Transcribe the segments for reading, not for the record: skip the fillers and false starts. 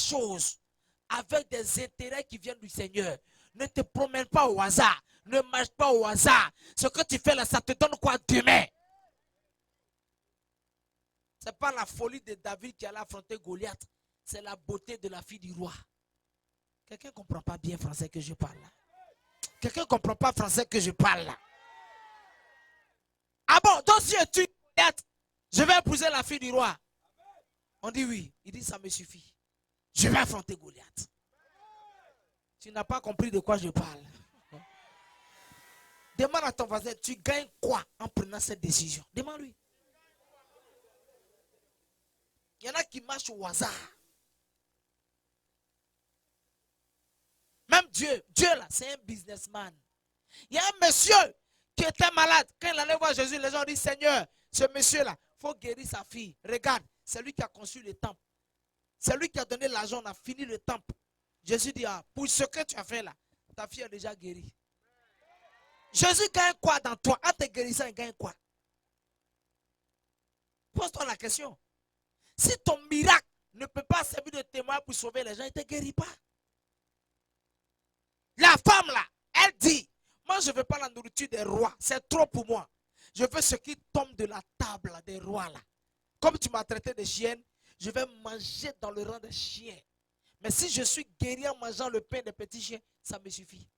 choses avec des intérêts qui viennent du Seigneur. Ne te promène pas au hasard. Ne marche pas au hasard. Ce que tu fais là, ça te donne quoi demain? Ce n'est pas la folie de David qui allait affronter Goliath. C'est la beauté de la fille du roi. Quelqu'un ne comprend pas bien français que je parle là. Quelqu'un ne comprend pas français que je parle là. Ah bon, donc si tu Goliath, je vais épouser la fille du roi. On dit oui. Il dit ça me suffit. Je vais affronter Goliath. Tu n'as pas compris de quoi je parle. Demande à ton voisin, tu gagnes quoi en prenant cette décision? Demande-lui. Il y en a qui marchent au hasard. Même Dieu là, c'est un businessman. Il y a un monsieur qui était malade. Quand il allait voir Jésus, les gens ont dit, Seigneur, ce monsieur-là, il faut guérir sa fille. Regarde, c'est lui qui a conçu le temple. C'est lui qui a donné l'argent, on a fini le temple. Jésus dit, ah, pour ce que tu as fait là, ta fille est déjà guérie. Jésus gagne quoi dans toi? En te guérissant, il gagne quoi? Pose-toi la question. Si ton miracle ne peut pas servir de témoin pour sauver les gens, il ne te guérit pas. La femme là, elle dit, moi je ne veux pas la nourriture des rois, c'est trop pour moi. Je veux ce qui tombe de la table des rois là. Comme tu m'as traité de chienne, je vais manger dans le rang des chiens. Mais si je suis guéri en mangeant le pain des petits chiens, ça me suffit.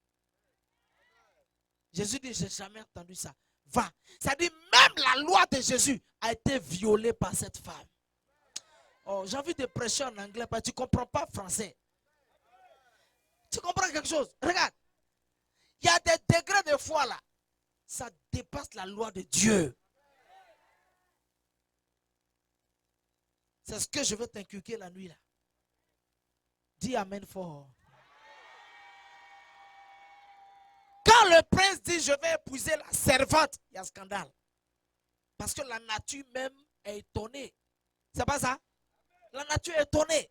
Jésus dit, je n'ai jamais entendu ça. Va. Ça dit, même la loi de Jésus a été violée par cette femme. Oh, j'ai envie de prêcher en anglais parce que tu ne comprends pas français. Tu comprends quelque chose? Regarde. Il y a des degrés de foi là. Ça dépasse la loi de Dieu. C'est ce que je veux t'inculquer la nuit là. Dis amen fort. Quand le prince dit je vais épouser la servante, il y a scandale. Parce que la nature même est étonnée. C'est pas ça? La nature est étonnée.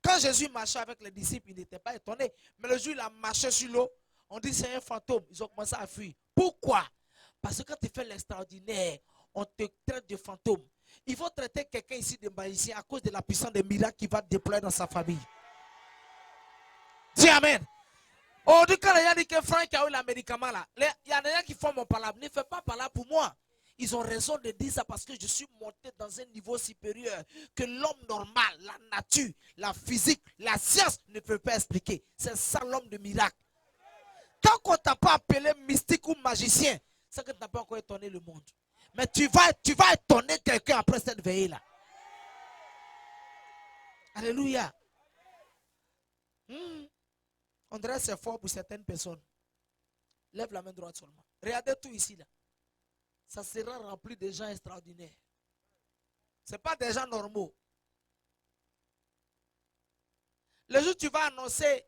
Quand Jésus marchait avec les disciples, il n'était pas étonné. Mais le jour où il a marché sur l'eau, on dit c'est un fantôme. Ils ont commencé à fuir. Pourquoi? Parce que quand tu fais l'extraordinaire, on te traite de fantôme. Il faut traiter quelqu'un ici de magicien à cause de la puissance des miracles qu'il va déployer dans sa famille. Dis amen. On dit quand les gens disent que Franck a eu le médicament là, il y a des gens qui font mon palabre. Ne fais pas palabre pour moi. Ils ont raison de dire ça parce que je suis monté dans un niveau supérieur que l'homme normal, la nature, la physique, la science ne peut pas expliquer. C'est ça l'homme de miracle. Tant qu'on ne t'a pas appelé mystique ou magicien, c'est que tu n'as pas encore étonné le monde. Mais tu vas étonner quelqu'un après cette veillée-là. Alléluia. On dirait que c'est fort pour certaines personnes. Lève la main droite seulement. Regardez tout ici là. Ça sera rempli de gens extraordinaires. Ce n'est pas des gens normaux. Le jour où tu vas annoncer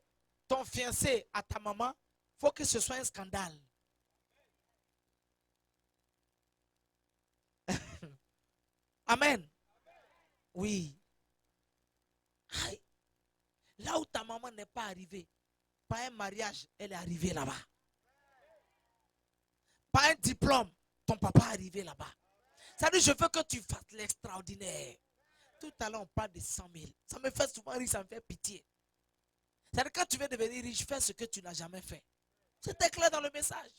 ton fiancé à ta maman, il faut que ce soit un scandale. Amen. Oui. Aïe. Là où ta maman n'est pas arrivée, pas un mariage, elle est arrivée là-bas. Pas un diplôme, ton papa est arrivé là-bas. Ça dit, je veux que tu fasses l'extraordinaire. Tout à l'heure, on parle de 100 000. Ça me fait souvent rire, ça me fait pitié. Ça dit, quand tu veux devenir riche, fais ce que tu n'as jamais fait. C'était clair dans le message.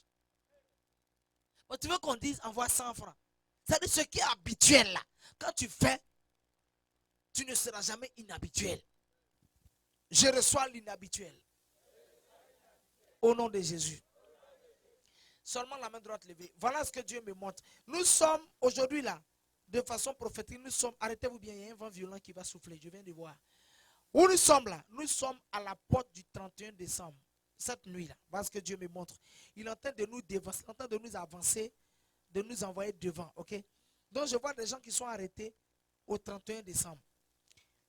Mais tu veux qu'on dise, envoie 100 francs. Ça dit, ce qui est habituel là, quand tu fais, tu ne seras jamais inhabituel. Je reçois l'inhabituel. Au nom de Jésus. Seulement la main droite levée. Voilà ce que Dieu me montre. Nous sommes aujourd'hui là, de façon prophétique, nous sommes, arrêtez-vous bien, il y a un vent violent qui va souffler, je viens de voir. Où nous sommes là? Nous sommes à la porte du 31 décembre. Cette nuit là, voilà ce que Dieu me montre. Il est en train de nous dévancer, en train de nous avancer, de nous envoyer devant, ok? Donc je vois des gens qui sont arrêtés au 31 décembre.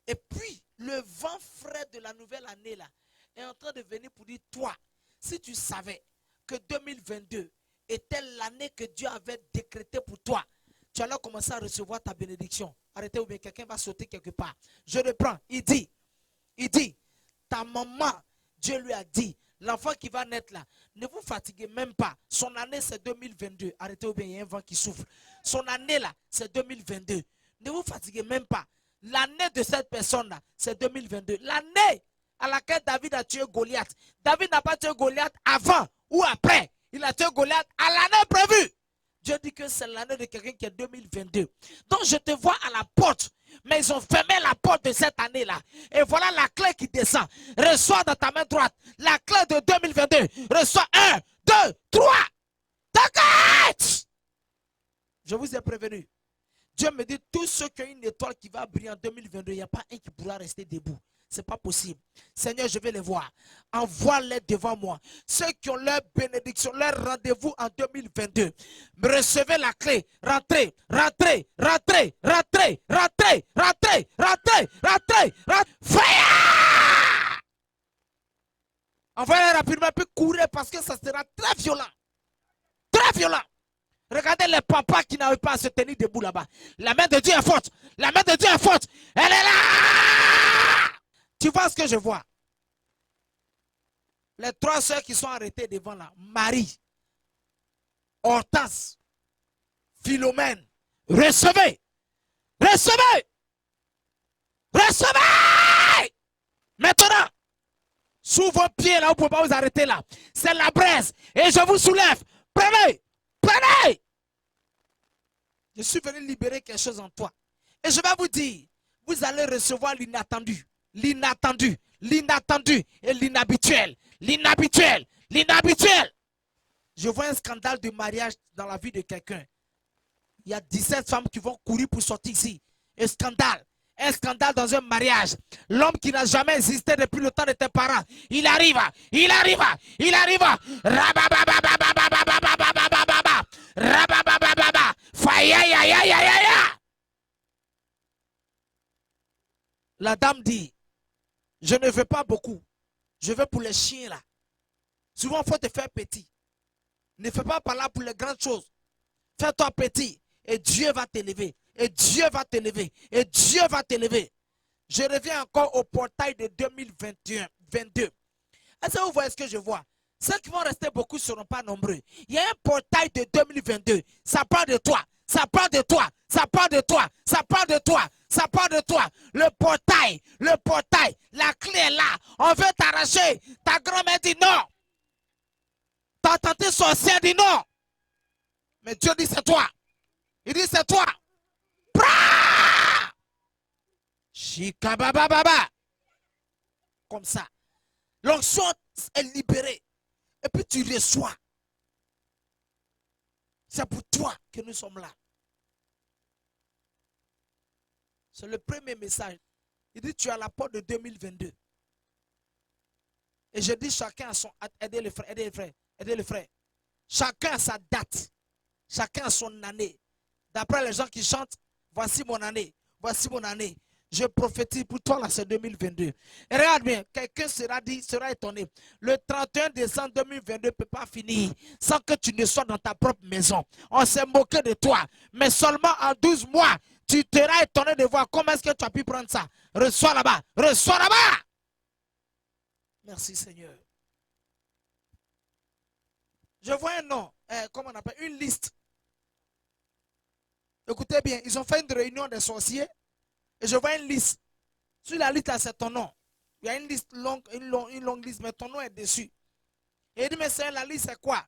Et puis, le vent frais de la nouvelle année là, est en train de venir pour dire, toi, si tu savais que 2022 était l'année que Dieu avait décrétée pour toi, tu allais commencer à recevoir ta bénédiction. Arrêtez ou bien quelqu'un va sauter quelque part. Je reprends. Il dit, ta maman, Dieu lui a dit, l'enfant qui va naître là, ne vous fatiguez même pas. Son année c'est 2022. Arrêtez ou bien il y a un vent qui souffle. Son année là, c'est 2022. Ne vous fatiguez même pas. L'année de cette personne-là, c'est 2022. L'année à laquelle David a tué Goliath. David n'a pas tué Goliath avant ou après. Il a tué Goliath à l'année prévue. Dieu dit que c'est l'année de quelqu'un qui est 2022. Donc je te vois à la porte. Mais ils ont fermé la porte de cette année-là. Et voilà la clé qui descend. Reçois dans ta main droite la clé de 2022. Reçois 1, 2, 3. T'inquiète! Je vous ai prévenu. Dieu me dit, tous ceux qui ont une étoile qui va briller en 2022, il n'y a pas un qui pourra rester debout. Ce n'est pas possible. Seigneur, je vais les voir. Envoie-les devant moi. Ceux qui ont leur bénédiction, leur rendez-vous en 2022. Recevez la clé. Rentrez, rentrez, rentrez, rentrez, rentrez, rentrez, rentrez, rentrez, rentrez. Fire! Envoyez-les rapidement, puis courez parce que ça sera très violent. Très violent. Regardez les papas qui n'arrivent pas à se tenir debout là-bas. La main de Dieu est forte. La main de Dieu est forte. Elle est là. Tu vois ce que je vois? Les 3 sœurs qui sont arrêtées devant là. Marie, Hortense, Philomène. Recevez. Recevez. Recevez. Maintenant, sous vos pieds là, vous ne pouvez pas vous arrêter là. C'est la braise. Et je vous soulève. Prenez. Prenez. Je suis venu libérer quelque chose en toi. Et je vais vous dire, vous allez recevoir l'inattendu. L'inattendu, l'inattendu et l'inhabituel. L'inhabituel, l'inhabituel. Je vois un scandale de mariage dans la vie de quelqu'un. Il y a 17 femmes qui vont courir pour sortir ici. Un scandale dans un mariage. L'homme qui n'a jamais existé depuis le temps de tes parents. Il arrive, il arrive, il arrive. La dame dit, je ne veux pas beaucoup. Je veux pour les chiens là. Souvent, il faut te faire petit. Ne fais pas par là pour les grandes choses. Fais-toi petit. Et Dieu va t'élever. Et Dieu va t'élever. Et Dieu va t'élever. Je reviens encore au portail de 2021, 22. Est-ce que vous voyez ce que je vois? Ceux qui vont rester beaucoup ne seront pas nombreux. Il y a un portail de 2022. Ça part de toi. Ça part de toi. Ça part de toi. Ça part de toi. Ça part de toi. Le portail. La clé est là. On veut t'arracher. Ta grand-mère dit non. Ta tante sorcière dit non. Mais Dieu dit c'est toi. Il dit c'est toi. Shikabababa. Comme ça. L'onction est libérée. Et puis tu reçois. C'est pour toi que nous sommes là. C'est le premier message. Il dit tu es à la porte de 2022. Et je dis chacun a son... Aidez les frères, aidez les frères, aidez les frères. Chacun a sa date. Chacun a son année. D'après les gens qui chantent, voici mon année. Voici mon année. Je prophétise pour toi là, c'est 2022. Et regarde bien, quelqu'un sera étonné. Le 31 décembre 2022 ne peut pas finir sans que tu ne sois dans ta propre maison. On s'est moqué de toi. Mais seulement en 12 mois, tu seras étonné de voir comment est-ce que tu as pu prendre ça. Reçois là-bas. Reçois là-bas. Merci Seigneur. Je vois un nom, comment on appelle, une liste. Écoutez bien, ils ont fait une réunion des sorciers. Et je vois une liste. Sur la liste, là, c'est ton nom. Il y a une liste longue, une longue liste, mais ton nom est dessus. Et il dit, mais c'est la liste, c'est quoi?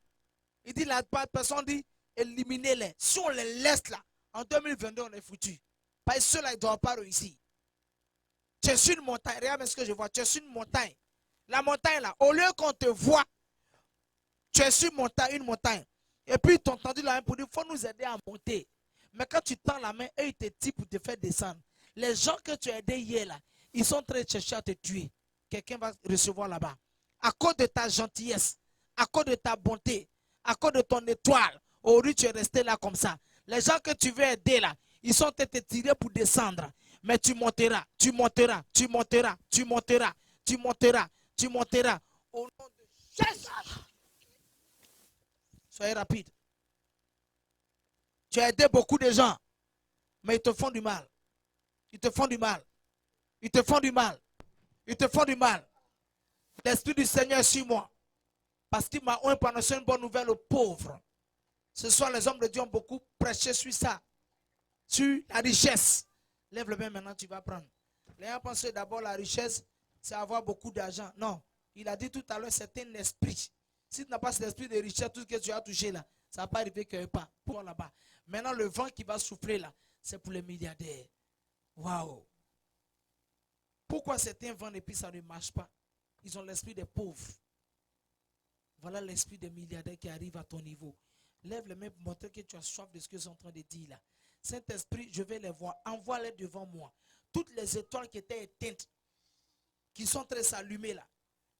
Il dit, la personne dit, éliminez-les. Si on les laisse là, en 2022, on est foutu. Parce que ceux-là, ils ne doivent pas réussir. Tu es sur une montagne. Regarde ce que je vois. Tu es sur une montagne. La montagne là, au lieu qu'on te voit, tu es sur une montagne. Et puis, ils t'ont tendu la main pour dire, il faut nous aider à monter. Mais quand tu tends la main, eux, ils te tirent pour te faire descendre. Les gens que tu as aidés hier là, ils sont en train de chercher à te tuer. Quelqu'un va recevoir là-bas. À cause de ta gentillesse, à cause de ta bonté, à cause de ton étoile, aujourd'hui tu es resté là comme ça. Les gens que tu veux aider là, ils sont en train de te tirer pour descendre. Mais tu monteras, tu monteras, tu monteras, tu monteras, tu monteras, tu monteras. Au nom de Jésus. Soyez rapide. Tu as aidé beaucoup de gens, mais ils te font du mal. Ils te font du mal. Ils te font du mal. Ils te font du mal. L'Esprit du Seigneur est sur moi. Parce qu'il m'a oint pour annoncer une bonne nouvelle aux pauvres. Ce soir, les hommes de Dieu ont beaucoup prêché sur ça. Sur la richesse. Lève le main maintenant, tu vas prendre. Les gens pensent que d'abord la richesse, c'est avoir beaucoup d'argent. Non. Il a dit tout à l'heure, c'est un esprit. Si tu n'as pas cet esprit de richesse, tout ce que tu as touché là, ça ne va pas arriver quelque part. Pour là-bas. Maintenant, le vent qui va souffler là, c'est pour les milliardaires. Waouh. Pourquoi certains vendent et puis ça ne marche pas? Ils ont l'esprit des pauvres. Voilà l'esprit des milliardaires qui arrive à ton niveau. Lève les mains pour montrer que tu as soif de ce que je suis en train de dire là. Saint-Esprit, je vais les voir. Envoie-les devant moi. Toutes les étoiles qui étaient éteintes, qui sont très allumées là.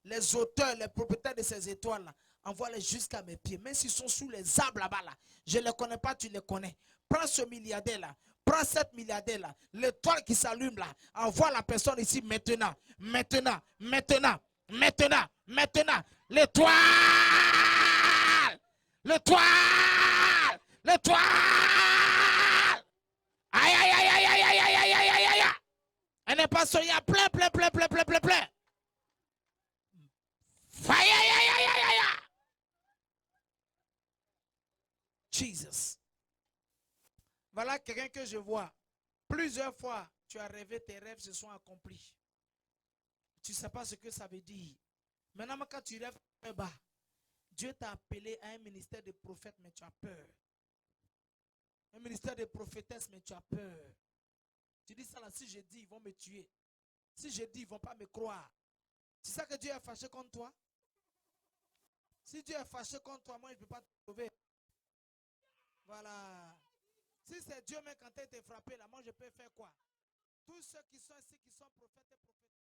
Les auteurs, les propriétaires de ces étoiles là, envoie-les jusqu'à mes pieds. Même s'ils sont sous les arbres là-bas là. Je ne les connais pas, tu les connais. Prends ce milliardaire là. Prends cette milliardaire là. L'étoile qui s'allume là. Envoie la personne ici maintenant. Maintenant. Maintenant. Maintenant. Maintenant. L'étoile. L'étoile. L'étoile. Aïe, aïe, aïe, aïe, aïe, aïe, aïe, aïe, aïe, aïe, aïe. Elle n'est pas soignée. Plein, plein, plein, plein, plein, plein, plein. Aïe, aïe, aïe, aïe, aïe, aïe. Jesus. Voilà quelqu'un que je vois. Plusieurs fois, tu as rêvé, tes rêves se sont accomplis. Tu ne sais pas ce que ça veut dire. Maintenant, quand tu rêves bas, Dieu t'a appelé à un ministère de prophète, mais tu as peur. Un ministère de prophétesse, mais tu as peur. Tu dis ça là, si je dis, ils vont me tuer. Si je dis, ils ne vont pas me croire. C'est ça que Dieu est fâché contre toi? Si Dieu est fâché contre toi, moi, je ne peux pas te sauver. Voilà. Si c'est Dieu même quand il t'a frappé là, moi, je peux faire quoi? Tous ceux qui sont ici, qui sont prophètes et prophètes.